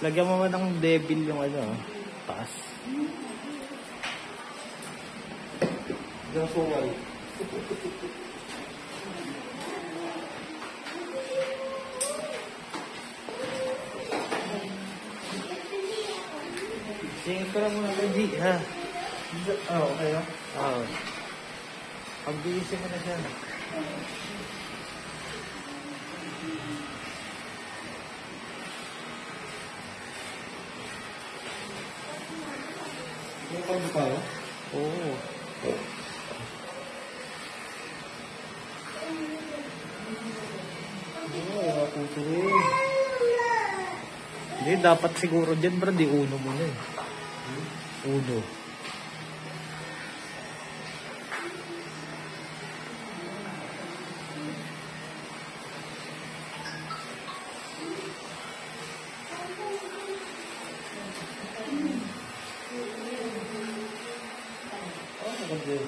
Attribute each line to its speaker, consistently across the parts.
Speaker 1: Lagyan mo man ng devil yung ano, taas.
Speaker 2: Yung suwal.
Speaker 1: Singin ko lang muna kay G, ha?
Speaker 2: Okay ha?
Speaker 1: Oo. Pag-iisip mo na siya.
Speaker 2: Yung pag tayo?
Speaker 1: Oo. Hindi, dapat siguro dyan, bro, di uno mo na eh. Uno.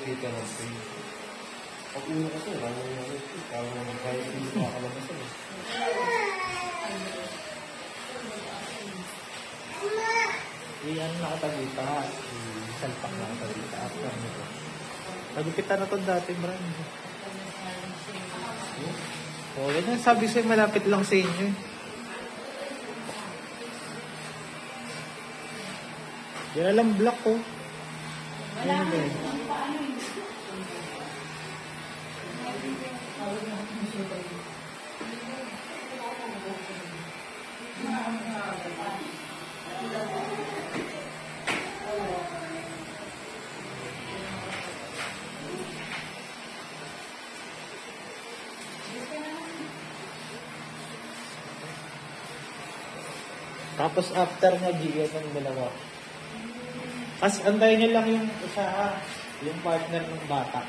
Speaker 2: Kita natin. Pag uno kasi, parang kahit hindi makakalabas eh.
Speaker 1: Iyan nakatagita ha. Salpak nakatagita after nito. Nagupitan na to dati, bro. Oh, yan yung sabi sa'yo, malapit lang sa inyo eh. Yan alam black ko.
Speaker 3: Wala
Speaker 1: Ano ba
Speaker 3: ka.
Speaker 1: yun? Tapos after nga G, yan ang dalawa. Kasi antayin niyo lang yung isa, yung partner ng bata.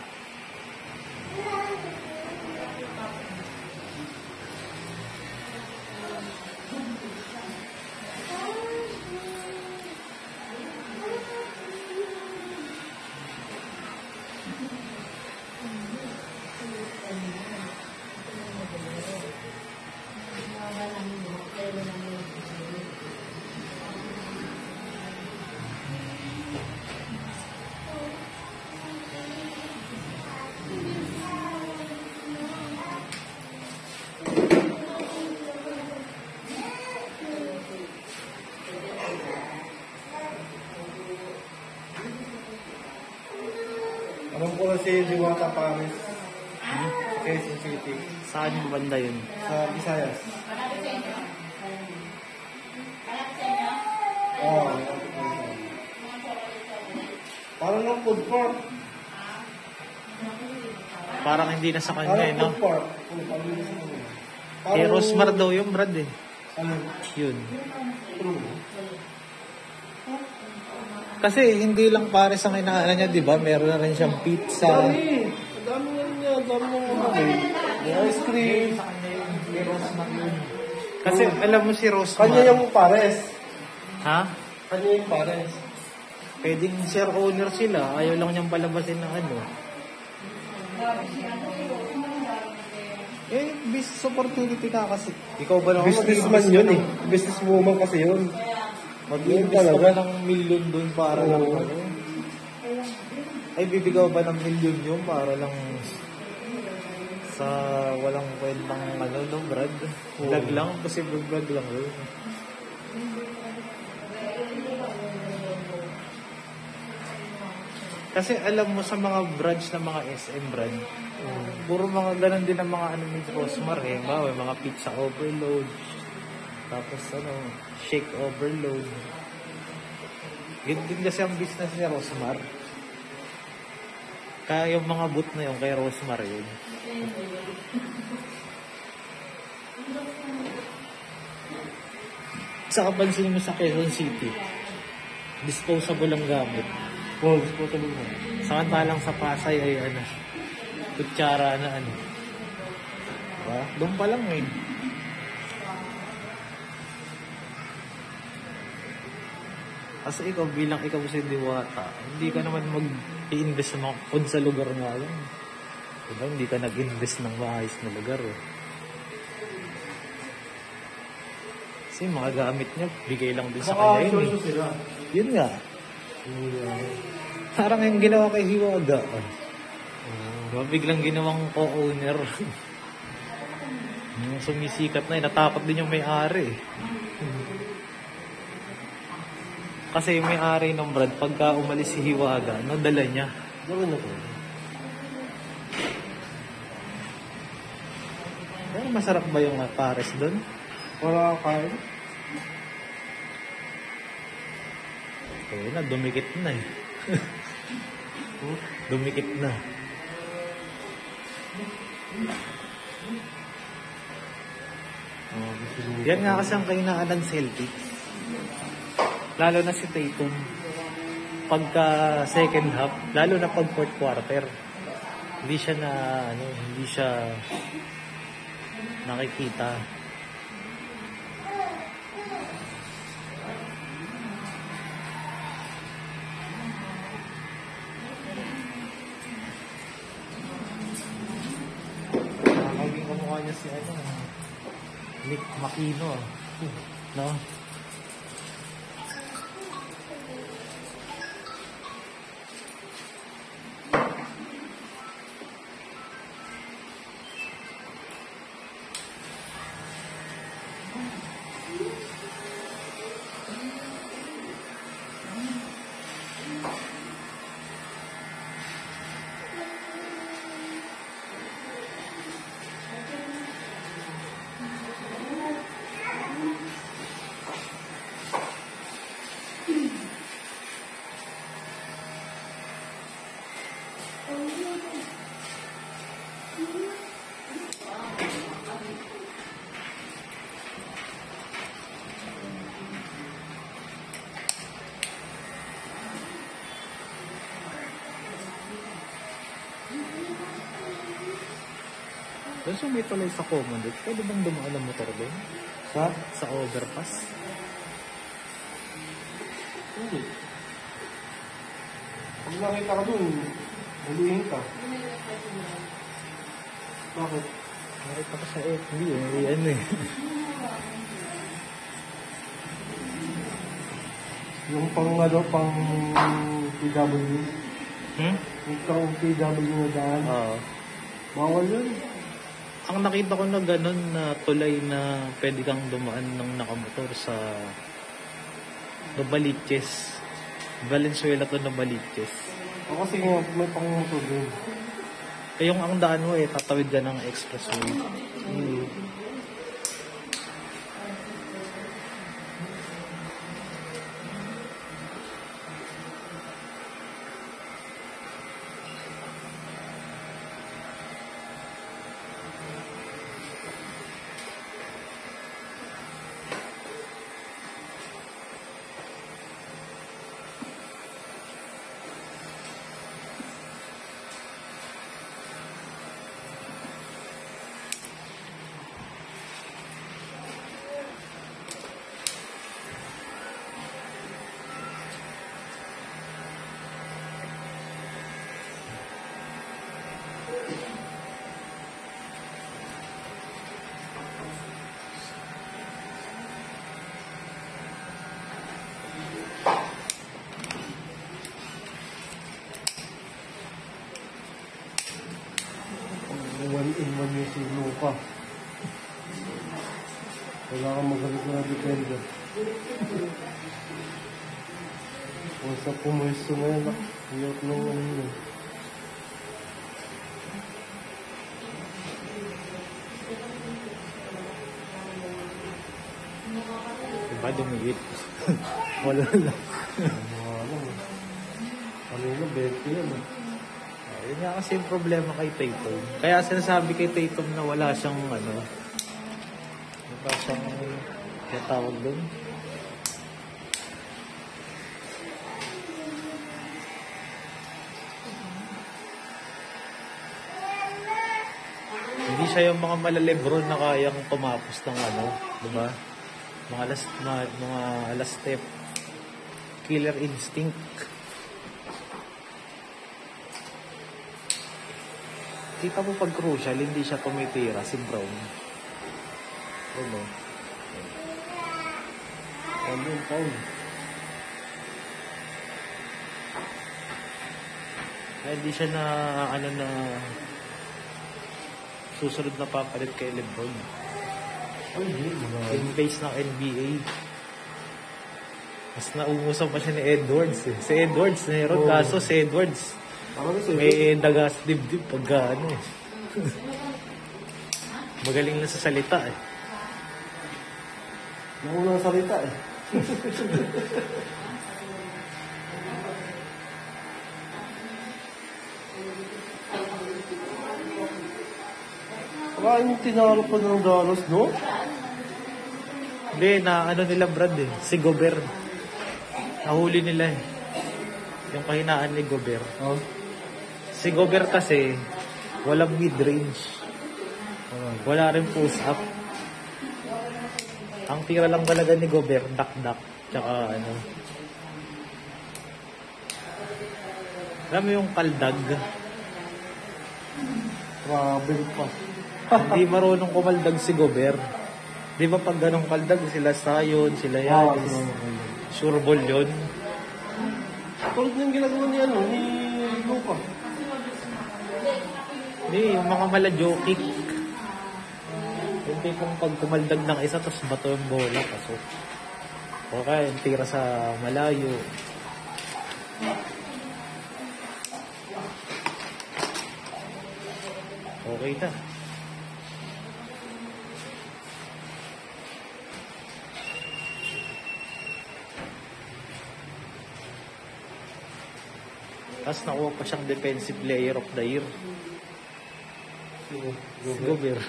Speaker 2: Alam ko na si Diwata Paris. Quezon City.
Speaker 1: Saan yung banda yun?
Speaker 2: Sa Visayas.
Speaker 3: Malapit sa inyo? Malapit sa inyo?
Speaker 2: Oo. Parang ng food park.
Speaker 1: Parang hindi na sa kanya
Speaker 2: Parang
Speaker 1: eh, no?
Speaker 2: food park.
Speaker 1: Kay Rosmar daw yung Brad eh.
Speaker 2: Ano?
Speaker 1: Yun.
Speaker 2: True.
Speaker 1: Kasi hindi lang pares ang inaano niya, di ba? Meron na rin siyang pizza.
Speaker 2: Dami. Dami yan niya. Dami mo may ice cream.
Speaker 1: Kay Rosmar yun. Kasi alam mo si Rosmar.
Speaker 2: Kanya yung pares.
Speaker 1: Ha?
Speaker 2: Kanya yung pares.
Speaker 1: Pwedeng share owner sila. Ayaw lang niyang palabasin ng ano. Eh, business opportunity ka kasi. Ikaw ba naman
Speaker 2: Businessman yun eh. Businesswoman kasi yun.
Speaker 1: Mag-invest ka ba ng milyon doon para lang ano? Ay, bibigaw ba ng milyon yun para lang sa walang kwentang ano, no, Brad? Vlog lang, posible vlog lang yun. Kasi alam mo sa mga branch ng mga SM brand, puro mga ganun din ang mga ano ni Rosmar eh. Bawa, mga pizza overload, tapos ano, shake overload. Yun din kasi ang business ni Rosmar. Kaya yung mga boot na yun, kay Rosmar yun. Sa kapansin mo sa Quezon City, disposable ang gamit.
Speaker 2: Oh, disposable mo.
Speaker 1: Samantalang sa Pasay ay ano, kutsara na ano. Diba? Doon pa lang eh. Kasi ikaw bilang ikaw si Diwata, hindi ka naman mag-i-invest sa mga food sa lugar nga lang. Diba? Hindi ka nag-invest ng maayos na lugar eh. Kasi mga gamit niya, bigay lang din sa
Speaker 2: Baka
Speaker 1: kanya yun
Speaker 2: sure
Speaker 1: eh.
Speaker 2: sila.
Speaker 1: Yun nga. Parang yung ginawa kay Hiwaga. Diba, biglang ginawang co-owner. Yung sumisikat na, natakot din yung may-ari. Kasi yung may-ari ng brand, pagka umalis si Hiwaga, nadala niya.
Speaker 2: Gawin na ko.
Speaker 1: Pero masarap ba yung pares doon?
Speaker 2: Wala kain.
Speaker 1: Oo na, dumikit na eh. Dumikit na. Yan nga kasi ang kainaan ng Celtics. Lalo na si Tatum. Pagka second half, lalo na pag fourth quarter, hindi siya na, hindi siya nakikita. Nakakaging kamukha niya si Nick Makino. No? Tapos yung may tuloy sa Commodore, pwede bang dumaan ang motor doon? Sa overpass?
Speaker 2: Hindi. Pag nakita ka dun, maluhin ka. Bakit?
Speaker 1: Nakita ko sa FB eh.
Speaker 2: Yung pang PW. Yung pang PW na daan.
Speaker 1: Oo.
Speaker 2: Bawal yun.
Speaker 1: Ang nakita ko na ganun na tulay na pwede kang dumaan ng nakamotor sa Novaliches. Valenzuela to Novaliches.
Speaker 2: O kasi nga, may pang-motor din.
Speaker 1: Eh yung ang daan mo tatawid ka ng expressway.
Speaker 2: One in one yung si Luka. Wala kang magalit na defender. Kung sa pumwesto na yan, hiyot nung ano yun.
Speaker 1: Diba dumigit? Wala lang.
Speaker 2: Ano yun, 20 yan.
Speaker 1: Yun nga kasi yung problema kay Tatum. Kaya sinasabi kay Tatum na wala siyang wala siyang tawag doon. Hindi siya yung mga malalebron na kayang tumapos ng diba? Mga last step. Killer instinct. Kita mo pag crucial, hindi siya tumitira si Brown. Ano?
Speaker 2: Ano yung Paul?
Speaker 1: Kaya hindi siya na, ano na, susunod na papalit kay LeBron.
Speaker 2: Ay, hindi.
Speaker 1: In base ng NBA. Mas naungusan pa siya ni Edwards eh. Si Edwards, meron kaso si Edwards. May daga sa dibdib pagka ano eh. Magaling na sa salita eh.
Speaker 2: Naunang salita eh. Yung tinalo pa ng Dallas, no?
Speaker 1: Hindi, na ano nila Brad eh. Si Gobert. Nahuli nila eh. Yung kahinaan ni Gobert.
Speaker 2: Oh.
Speaker 1: Si Gobert kasi, walang mid-range. Wala rin post-up. Ang tira lang talaga ni Gobert, dak-dak. Tsaka ano. Alam mo yung kaldag?
Speaker 2: Travel pa.
Speaker 1: Hindi marunong kumaldag si Gobert. Di ba pag ganong kaldag, sila Sayon, sila Yanis. Sure ball yun.
Speaker 2: Tulad ng ginagawa ni ano, ni Luka.
Speaker 1: Hindi, yung mga malajokic. Yung tipong pag kumaldag ng isa, tapos bato yung bola, pasok. Okay, yung tira sa malayo. Okay na. Tapos nakuha pa siyang defensive player of the year. Si Gobert.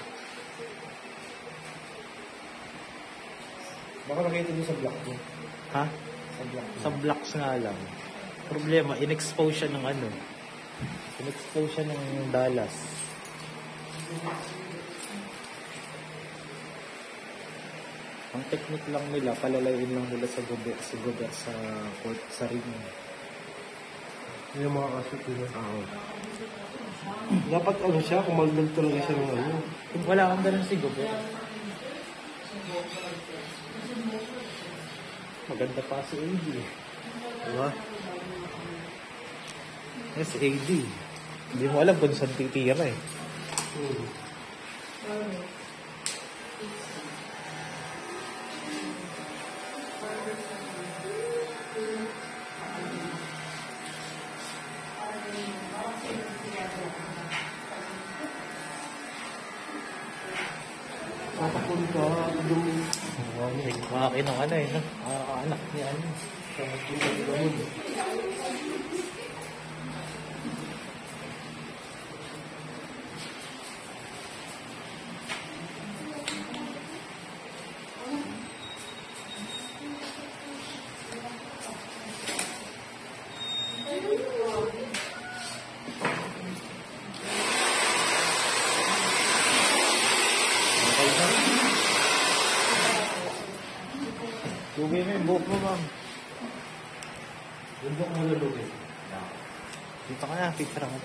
Speaker 2: Baka nakita niyo sa block mo.
Speaker 1: Ha?
Speaker 2: Sa block mo.
Speaker 1: Sa blocks nga lang. Problema, in-expose siya ng ano. In-expose siya ng Dallas. Ang technique lang nila, palalayin lang nila sa Gobert, si Gobert sa court, sa ring.
Speaker 2: Yung mga kasut nila.
Speaker 1: Oo.
Speaker 2: Dapat ano siya, kumaldag talaga siya ng ano.
Speaker 1: Kung wala kang ganun si Gobert. Maganda pa si AD. Diba? Yes, AD. Hindi mo alam kung saan titira eh.
Speaker 2: Tatakon ka, yung
Speaker 1: Maki ng ano eh, no? Anak niya ano. Lugay mo yung buhok mo, ma'am.
Speaker 2: yung buhok mo lulugin.
Speaker 1: Dito ka na, picture ako.